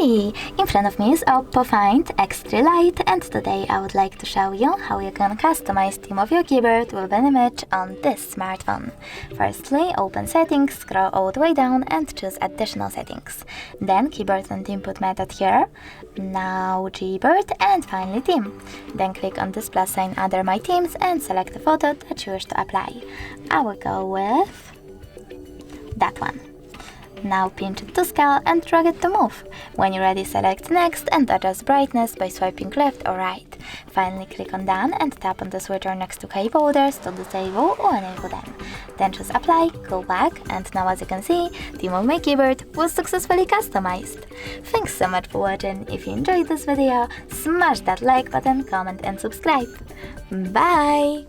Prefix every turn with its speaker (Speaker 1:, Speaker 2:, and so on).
Speaker 1: Hi! In front of me is Oppo Find X3 Lite, and today I would like to show you how you can customize theme of your keyboard with an image on this smartphone. Firstly, open Settings, scroll all the way down and choose Additional Settings. Then Keyboard and Input method here. Now Gboard and finally Theme. Then click on this plus sign under My Themes and select the photo that you wish to apply. I will go with that one. Now pinch it to scale and drag it to move. When you're ready, select Next and adjust brightness by swiping left or right. Finally click on Done and tap on the switcher next to keyboarders to disable or enable them. Then choose Apply, go back, and now as you can see, theme of my keyboard was successfully customized. Thanks so much for watching. If you enjoyed this video, smash that like button, comment and subscribe. Bye!